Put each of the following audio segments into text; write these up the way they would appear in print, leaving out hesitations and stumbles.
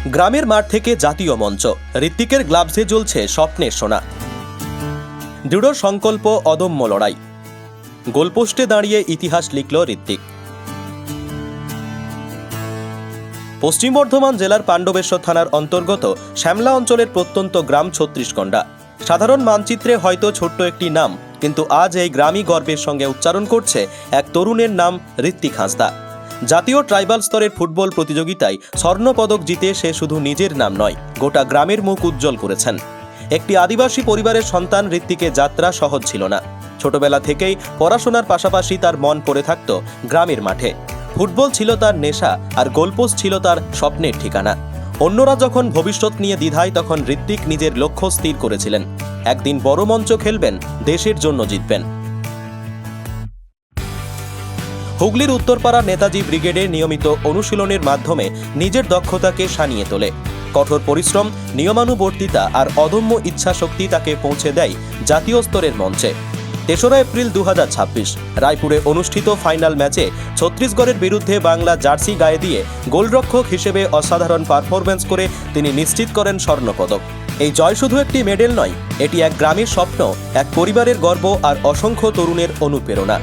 গ্রামের মাঠ থেকে জাতীয় মঞ্চ, ঋত্বিকের গ্লাভসে জ্বলছে স্বপ্নের সোনা। দৃঢ় সংকল্প, অদম্য লড়াই, গোলপোস্টে দাঁড়িয়ে ইতিহাস লিখল ঋত্বিক। পশ্চিম বর্ধমান জেলার পাণ্ডবেশ্বর থানার অন্তর্গত শ্যামলা অঞ্চলের প্রত্যন্ত গ্রাম ছত্রিশগন্ডা। সাধারণ মানচিত্রে হয়তো ছোট্ট একটি নাম, কিন্তু আজ এই গ্রামই গর্বের সঙ্গে উচ্চারণ করছে এক তরুণের নাম, ঋত্বিক হাঁসদা। জাতীয় ট্রাইবাল স্তরের ফুটবল প্রতিযোগিতায় স্বর্ণপদক জিতে সে শুধু নিজের নাম নয়, গোটা গ্রামের মুখ উজ্জ্বল করেছেন। একটি আদিবাসী পরিবারের সন্তান ঋত্বিকের যাত্রা সহজ ছিল না। ছোটবেলা থেকেই পড়াশোনার পাশাপাশি তার মন পড়ে থাকত গ্রামের মাঠে। ফুটবল ছিল তার নেশা, আর গোলপোস্ট ছিল তার স্বপ্নের ঠিকানা। অন্যরা যখন ভবিষ্যৎ নিয়ে দ্বিধায়, তখন ঋত্বিক নিজের লক্ষ্য স্থির করেছিলেন, একদিন বড় মঞ্চ খেলবেন, দেশের জন্য জিতবেন। হুগলির উত্তরপাড়া নেতাজি ব্রিগেডে নিয়মিত অনুশীলনের মাধ্যমে নিজের দক্ষতাকে সানিয়ে তোলে। কঠোর পরিশ্রম, নিয়মানুবর্তিতা আর অদম্য ইচ্ছাশক্তি তাকে পৌঁছে দেয় জাতীয় স্তরের মঞ্চে। ৩রা এপ্রিল ২০২৬ রায়পুরে অনুষ্ঠিত ফাইনাল ম্যাচে ছত্তিশগড়ের বিরুদ্ধে বাংলা জার্সি গায়ে দিয়ে গোলরক্ষক হিসেবে অসাধারণ পারফরম্যান্স করে তিনি নিশ্চিত করেন স্বর্ণপদক। এই জয় শুধু একটি মেডেল নয়, এটি এক গ্রামের স্বপ্ন, এক পরিবারের গর্ব আর অসংখ্য তরুণের অনুপ্রেরণা।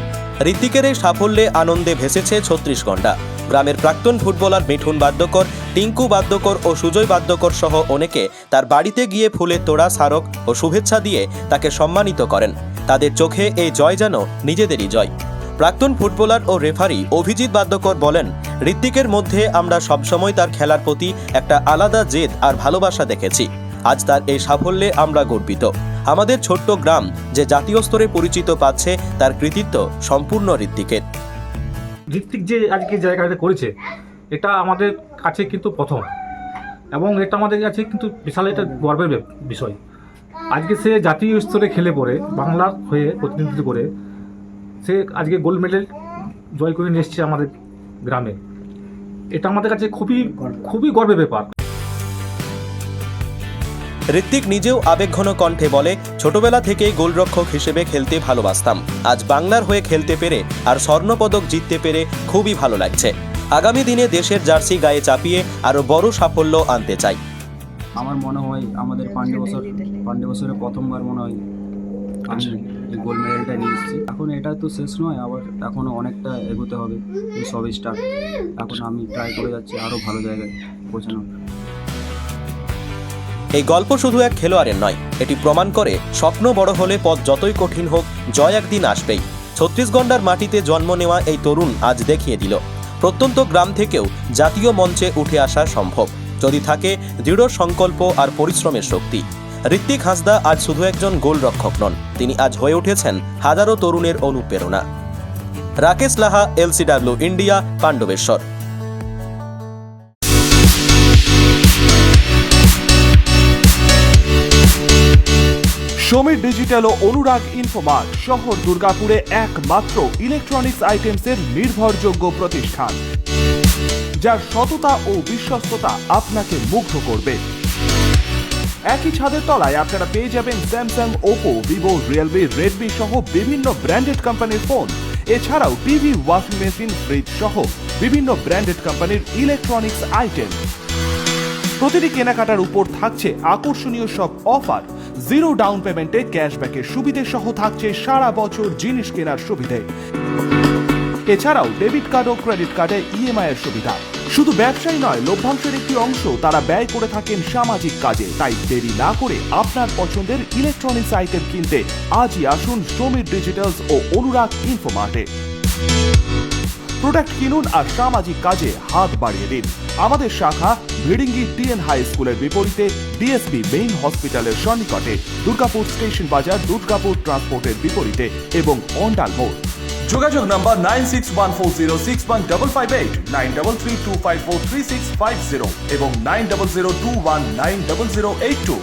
ঋত্বিকের এই সাফল্যে আনন্দে ভেসেছে ছত্তিশগন্ডা। গ্রামের প্রাক্তন ফুটবলার মিঠুন বাদ্যকর, টিঙ্কু বাদ্যকর ও সুজয় বাদ্যকর সহ অনেকে তার বাড়িতে গিয়ে ফুলের তোড়া, স্মারক ও শুভেচ্ছা দিয়ে তাকে সম্মানিত করেন। তাদের চোখে এই জয় যেন নিজেদেরই জয়। প্রাক্তন ফুটবলার ও রেফারি অভিজিৎ বাদ্যকর বলেন, ঋত্বিকের মধ্যে আমরা সবসময় তার খেলার প্রতি একটা আলাদা জেদ আর ভালোবাসা দেখেছি। আজ তার এই সাফল্যে আমরা গর্বিত। আমাদের ছোট্ট গ্রাম যে জাতীয় স্তরে পরিচিত পাচ্ছে, তার কৃতিত্ব সম্পূর্ণ ঋত্বিকের। ঋত্বিক যে আজকে জায়গাটা করেছে, এটা আমাদের কাছে কিন্তু প্রথম, এবং এটা আমাদের কাছে কিন্তু বিশাল একটা গর্বের বিষয়। আজকে সে জাতীয় স্তরে খেলে পড়ে বাংলার হয়ে প্রতিনিধিত্ব করে সে আজকে গোল্ড মেডেল জয় করে নিয়ে এসছে আমাদের গ্রামে। এটা আমাদের কাছে খুবই গর্বের ব্যাপার। ঋত্বিক নিজেও আবেগঘন কণ্ঠে বলে, ছোটবেলা থেকেই গোলরক্ষক হিসেবে খেলতে ভালোবাসতাম। আজ বাংলার হয়ে খেলতে পেরে আর স্বর্ণপদক জিততে পেরে খুবই ভালো লাগছে। আগামী দিনে দেশের জার্সি গায়ে চাপিয়ে আরো বড় সাফল্য আনতে চাই। আমার মনে হয় আমাদের পাণ্ডবেশ্বরে প্রথমবার মনে হয় আমি এই গোল্ড মেডেলটা নিয়ে এসেছি। এখন এটা তো শেষ নয়, আবার এখনও অনেকটা এগোতে হবে। এই সবই স্টার্ট। এখন আমি ট্রাই করে যাচ্ছি আরও ভালো জায়গায় পৌঁছানোর। এই গল্প শুধু এক খেলোয়াড়ের নয়, এটি প্রমাণ করে স্বপ্ন বড় হলে পথ যতই কঠিন হোক, জয় একদিন আসবেই। ছত্তিশগন্ডার মাটিতে জন্ম নেওয়া এই তরুণ আজ দেখিয়ে দিল, প্রত্যন্ত গ্রাম থেকেও জাতীয় মঞ্চে উঠে আসা সম্ভব, যদি থাকে দৃঢ় সংকল্প আর পরিশ্রমের শক্তি। ঋত্বিক হাঁসদা আজ শুধু একজন গোলরক্ষক নন, তিনি আজ হয়ে উঠেছেন হাজারো তরুণের অনুপ্রেরণা। Rakesh Laha, LCW India, Pandabeswar. Samir digital ও অনুরাগ ইনফোমার্ট শহর দুর্গাপুরে একমাত্র ইলেকট্রনিক্স আইটেমসের নির্ভরযোগ্য প্রতিষ্ঠান, যার সততা ও বিশ্বস্ততা আপনাকে মুগ্ধ করবে। একই ছাদের তলায় আপনারা পেয়ে যাবেন Samsung, Oppo, Vivo, Realme, Redmi সহ বিভিন্ন ব্র্যান্ডেড কোম্পানির ফোন। এছাড়াও টিভি, ওয়াশিং মেশিন, ফ্রিজ সহ বিভিন্ন ব্র্যান্ডেড কোম্পানির ইলেকট্রনিক্স আইটেম। প্রতিটি কেনাকাটার উপর থাকছে আকর্ষণীয় সব অফার। 0 ডাউন পেমেন্টে ক্যাশব্যাকের সুবিধে সহ থাকছে সারা বছর জিনিস কেনার সুবিধে। এছাড়াও ডেবিট কার্ড ও ক্রেডিট কার্ডে EMI এর সুবিধা। শুধু ব্যবসায়ী নয়, লভ্যাংশের একটি অংশ তারা ব্যয় করে থাকেন সামাজিক কাজে। তাই দেরি না করে আপনার পছন্দের ইলেকট্রনিক্স আইটেম কিনতে আজই আসুন সমীর ডিজিটালস ও অনুরাগ ইনফোমার্টে। প্রোডাক্ট কিনুন আর সামাজিক কাজে হাত বাড়িয়ে দিন। আমাদের শাখা ভিড়িঙ্গি TN হাই স্কুলের বিপরীতে, DSB মেইন হসপিটালের সন্নিকটে, দুর্গাপুর স্টেশন বাজার, দুর্গাপুর ট্রান্সপোর্টের বিপরীতে এবং অন্ডাল মোড়। যোগাযোগ নম্বর 9614061558, 9332543650 এবং 9002190082।